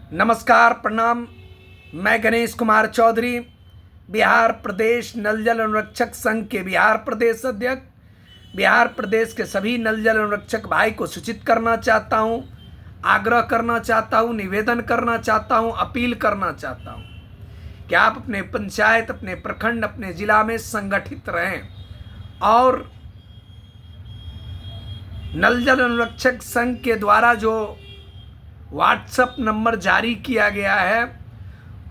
नमस्कार, प्रणाम। मैं गणेश कुमार चौधरी, बिहार प्रदेश नल जल अनुरक्षक संघ के बिहार प्रदेश अध्यक्ष, बिहार प्रदेश के सभी नल जल अनुरक्षक भाई को सूचित करना चाहता हूं, आग्रह करना चाहता हूं, निवेदन करना चाहता हूं, अपील करना चाहता हूं कि आप अपने पंचायत, अपने प्रखंड, अपने जिला में संगठित रहें और नल जल अनुरक्षक संघ के द्वारा जो व्हाट्सएप नंबर जारी किया गया है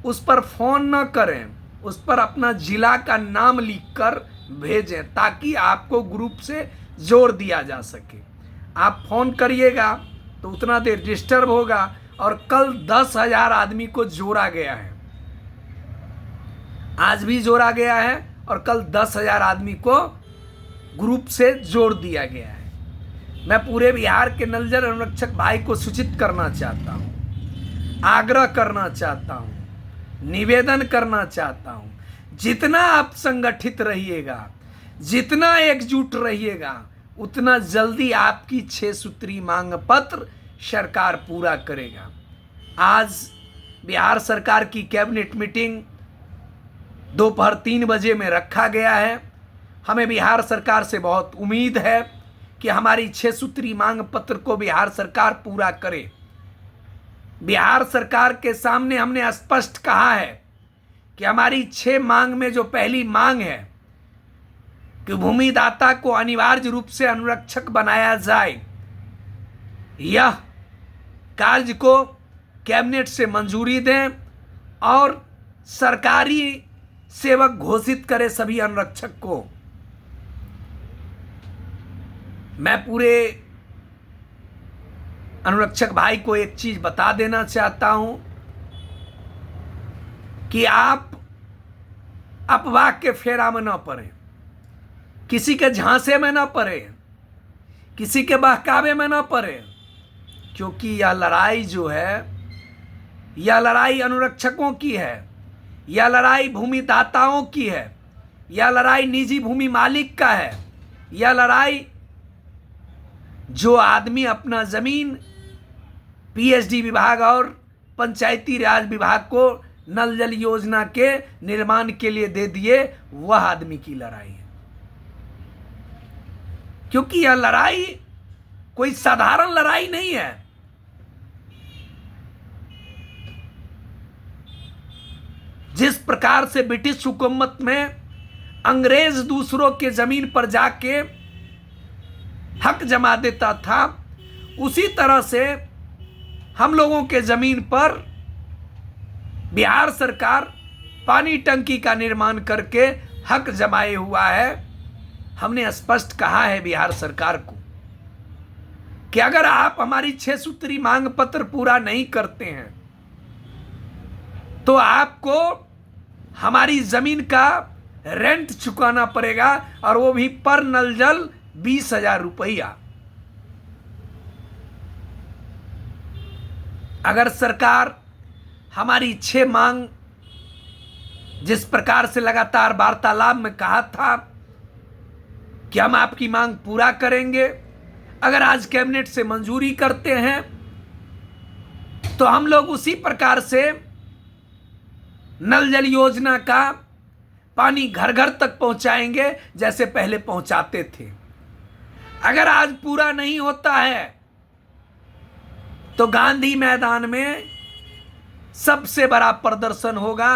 उस पर फ़ोन न करें, उस पर अपना ज़िला का नाम लिखकर भेजें ताकि आपको ग्रुप से जोड़ दिया जा सके। आप फ़ोन करिएगा तो उतना देर डिस्टर्ब होगा। और कल 10,000 आदमी को जोड़ा गया है, आज भी जोड़ा गया है और कल 10,000 आदमी को ग्रुप से जोड़ दिया गया है। मैं पूरे बिहार के नल जल अनुरक्षक भाई को सूचित करना चाहता हूँ, आग्रह करना चाहता हूँ, निवेदन करना चाहता हूँ, जितना आप संगठित रहिएगा, जितना एकजुट रहिएगा, उतना जल्दी आपकी 6 सूत्री मांग पत्र सरकार पूरा करेगा। आज बिहार सरकार की कैबिनेट मीटिंग दोपहर 3 बजे में रखा गया है। हमें बिहार सरकार से बहुत उम्मीद है कि हमारी 6 सूत्री मांग पत्र को बिहार सरकार पूरा करे। बिहार सरकार के सामने हमने स्पष्ट कहा है कि हमारी 6 मांग में जो पहली मांग है कि भूमिदाता को अनिवार्य रूप से अनुरक्षक बनाया जाए, यह कार्य को कैबिनेट से मंजूरी दें और सरकारी सेवक घोषित करे सभी अनुरक्षक को। मैं पूरे अनुरक्षक भाई को एक चीज बता देना चाहता हूं कि आप अफवाह के फेरा में न पड़े, किसी के झांसे में न पड़े, किसी के बहकावे में न पड़े, क्योंकि यह लड़ाई जो है, यह लड़ाई अनुरक्षकों की है, यह लड़ाई भूमिदाताओं की है, यह लड़ाई निजी भूमि मालिक का है, यह लड़ाई जो आदमी अपना ज़मीन पीएचडी विभाग और पंचायती राज विभाग को नल जल योजना के निर्माण के लिए दे दिए, वह आदमी की लड़ाई है। क्योंकि यह लड़ाई कोई साधारण लड़ाई नहीं है। जिस प्रकार से ब्रिटिश हुकूमत में अंग्रेज दूसरों के जमीन पर जाके हक जमा देता था, उसी तरह से हम लोगों के जमीन पर बिहार सरकार पानी टंकी का निर्माण करके हक जमाए हुआ है। हमने स्पष्ट कहा है बिहार सरकार को कि अगर आप हमारी 6 सूत्री मांग पत्र पूरा नहीं करते हैं तो आपको हमारी जमीन का रेंट चुकाना पड़ेगा, और वो भी पर नल जल 20,000 रुपया। अगर सरकार हमारी 6 मांग, जिस प्रकार से लगातार वार्तालाप में कहा था कि हम आपकी मांग पूरा करेंगे, अगर आज कैबिनेट से मंजूरी करते हैं तो हम लोग उसी प्रकार से नल जल योजना का पानी घर घर तक पहुंचाएंगे जैसे पहले पहुंचाते थे। अगर आज पूरा नहीं होता है तो गांधी मैदान में सबसे बड़ा प्रदर्शन होगा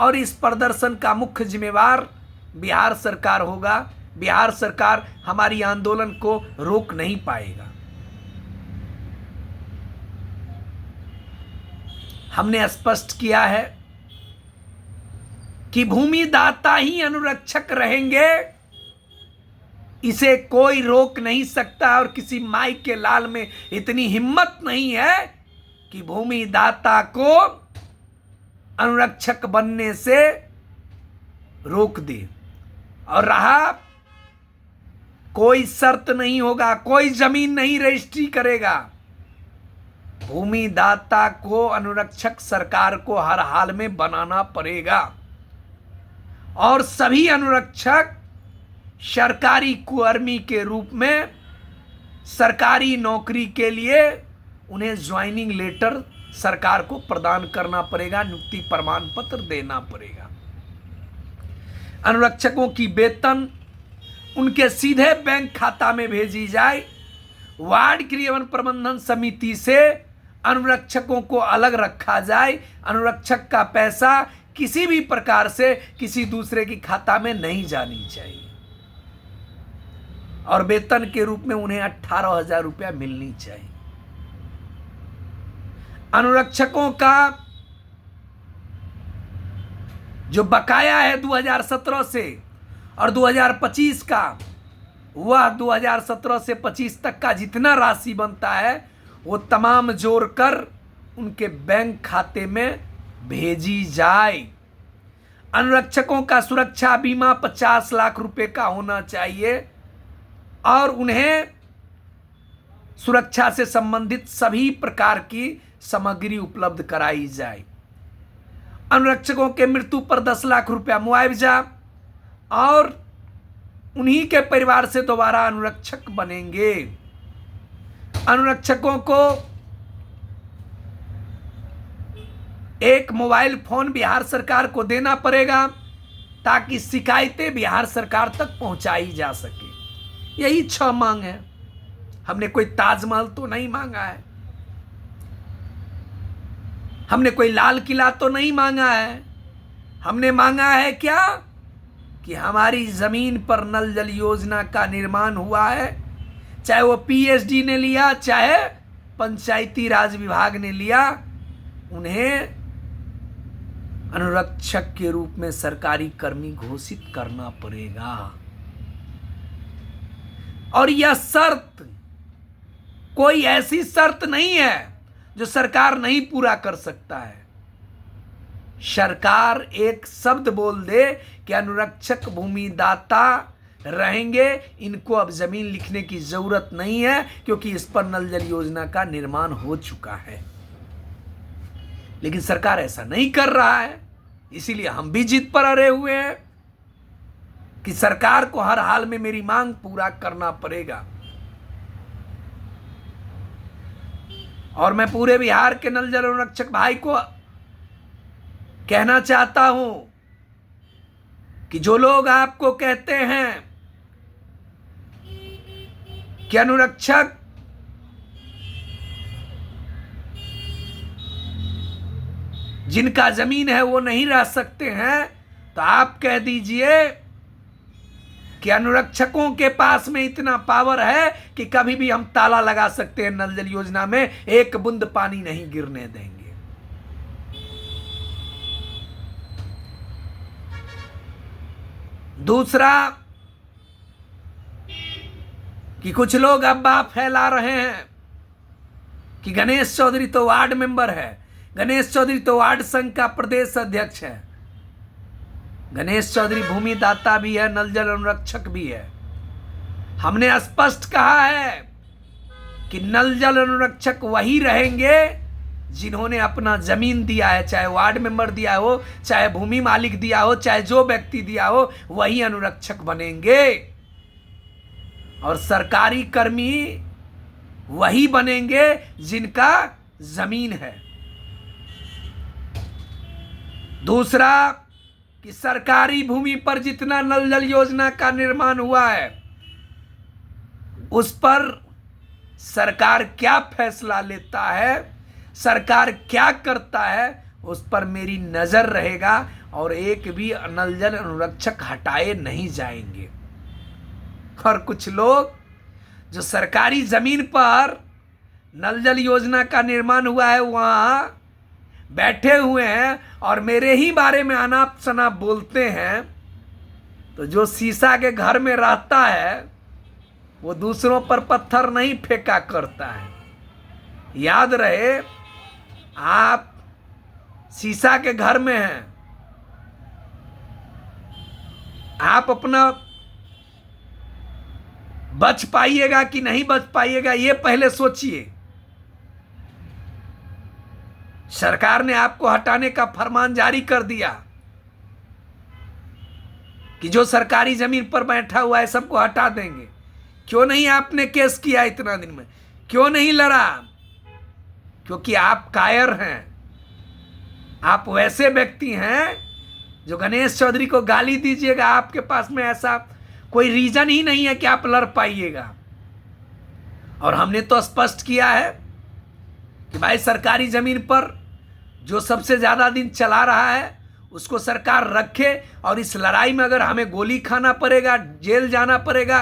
और इस प्रदर्शन का मुख्य जिम्मेवार बिहार सरकार होगा। बिहार सरकार हमारी आंदोलन को रोक नहीं पाएगा। हमने स्पष्ट किया है कि भूमिदाता ही अनुरक्षक रहेंगे, इसे कोई रोक नहीं सकता। और किसी माई के लाल में इतनी हिम्मत नहीं है कि भूमिदाता को अनुरक्षक बनने से रोक दे। और रहा, कोई शर्त नहीं होगा, कोई जमीन नहीं रजिस्ट्री करेगा। भूमिदाता को अनुरक्षक सरकार को हर हाल में बनाना पड़ेगा और सभी अनुरक्षक सरकारी कुर्मी के रूप में सरकारी नौकरी के लिए उन्हें ज्वाइनिंग लेटर सरकार को प्रदान करना पड़ेगा, नियुक्ति प्रमाण पत्र देना पड़ेगा। अनुरक्षकों की वेतन उनके सीधे बैंक खाता में भेजी जाए। वार्ड क्रियान्वयन प्रबंधन समिति से अनुरक्षकों को अलग रखा जाए। अनुरक्षक का पैसा किसी भी प्रकार से किसी दूसरे की खाता में नहीं जानी चाहिए और वेतन के रूप में उन्हें 18,000 रुपया मिलनी चाहिए। अनुरक्षकों का जो बकाया है 2017 से और 2025 का, वह 2017 से 25 तक का जितना राशि बनता है वो तमाम जोड़कर उनके बैंक खाते में भेजी जाए। अनुरक्षकों का सुरक्षा बीमा 50 लाख रुपए का होना चाहिए और उन्हें सुरक्षा से संबंधित सभी प्रकार की सामग्री उपलब्ध कराई जाए। अनुरक्षकों के मृत्यु पर 10 लाख रुपया मुआवजा और उन्हीं के परिवार से दोबारा अनुरक्षक बनेंगे। अनुरक्षकों को एक मोबाइल फोन बिहार सरकार को देना पड़ेगा ताकि शिकायतें बिहार सरकार तक पहुंचाई जा सके। यही 6 मांग है। हमने कोई ताजमहल तो नहीं मांगा है, हमने कोई लाल किला तो नहीं मांगा है। हमने मांगा है क्या कि हमारी जमीन पर नल जल योजना का निर्माण हुआ है, चाहे वो पीएचडी ने लिया चाहे पंचायती राज विभाग ने लिया, उन्हें अनुरक्षक के रूप में सरकारी कर्मी घोषित करना पड़ेगा। और यह शर्त कोई ऐसी शर्त नहीं है जो सरकार नहीं पूरा कर सकता है। सरकार एक शब्द बोल दे कि अनुरक्षक भूमि दाता रहेंगे, इनको अब जमीन लिखने की जरूरत नहीं है क्योंकि इस पर नल जल योजना का निर्माण हो चुका है। लेकिन सरकार ऐसा नहीं कर रहा है, इसीलिए हम भी जिद पर अड़े हुए हैं कि सरकार को हर हाल में मेरी मांग पूरा करना पड़ेगा। और मैं पूरे बिहार के नल जल अनुरक्षक भाई को कहना चाहता हूं कि जो लोग आपको कहते हैं कि अनुरक्षक जिनका जमीन है वो नहीं रह सकते हैं, तो आप कह दीजिए कि अनुरक्षकों के पास में इतना पावर है कि कभी भी हम ताला लगा सकते हैं, नल जल योजना में एक बूंद पानी नहीं गिरने देंगे। दूसरा कि कुछ लोग अफवाह फैला रहे हैं कि गणेश चौधरी तो वार्ड मेंबर है, गणेश चौधरी तो वार्ड संघ का प्रदेश अध्यक्ष है। गणेश चौधरी भूमि दाता भी है, नल जल अनुरक्षक भी है। हमने स्पष्ट कहा है कि नल जल अनुरक्षक वही रहेंगे जिन्होंने अपना जमीन दिया है, चाहे वार्ड मेंबर दिया हो, चाहे भूमि मालिक दिया हो, चाहे जो व्यक्ति दिया हो, वही अनुरक्षक बनेंगे। और सरकारी कर्मी वही बनेंगे जिनका जमीन है। दूसरा कि सरकारी भूमि पर जितना नल जल योजना का निर्माण हुआ है उस पर सरकार क्या फैसला लेता है, सरकार क्या करता है, उस पर मेरी नजर रहेगा और एक भी नल जल अनुरक्षक हटाए नहीं जाएंगे। और कुछ लोग जो सरकारी जमीन पर नल जल योजना का निर्माण हुआ है वहां बैठे हुए हैं और मेरे ही बारे में अनाप शनाप बोलते हैं, तो जो शीशा के घर में रहता है वो दूसरों पर पत्थर नहीं फेंका करता है। याद रहे, आप शीशा के घर में हैं, आप अपना बच पाइएगा कि नहीं बच पाइएगा ये पहले सोचिए। सरकार ने आपको हटाने का फरमान जारी कर दिया कि जो सरकारी जमीन पर बैठा हुआ है सबको हटा देंगे। क्यों नहीं आपने केस किया इतना दिन में? क्यों नहीं लड़ा? क्योंकि आप कायर हैं। आप वैसे व्यक्ति हैं जो गणेश चौधरी को गाली दीजिएगा, आपके पास में ऐसा कोई रीजन ही नहीं है कि आप लड़ पाइएगा। और हमने तो स्पष्ट किया है कि भाई सरकारी जमीन पर जो सबसे ज्यादा दिन चला रहा है उसको सरकार रखे, और इस लड़ाई में अगर हमें गोली खाना पड़ेगा, जेल जाना पड़ेगा,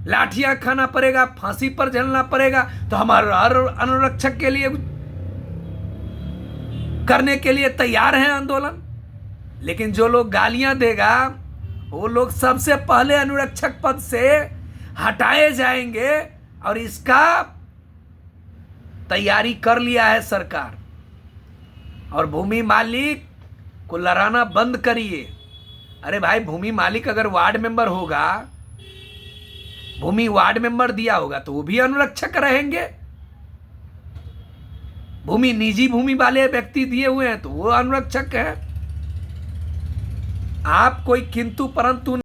लाठियां खाना पड़ेगा, फांसी पर जलना पड़ेगा, तो हमारे हर अनुरक्षक के लिए करने के लिए तैयार हैं आंदोलन। लेकिन जो लोग गालियां देगा वो लोग सबसे पहले अनुरक्षक पद से हटाए जाएंगे, और इसका तैयारी कर लिया है सरकार। और भूमि मालिक को लड़ाना बंद करिए। अरे भाई, भूमि मालिक अगर वार्ड मेंबर होगा, भूमि वार्ड मेंबर दिया होगा, तो वो भी अनुरक्षक रहेंगे। भूमि निजी भूमि वाले व्यक्ति दिए हुए हैं तो वो अनुरक्षक हैं। आप कोई किंतु परंतु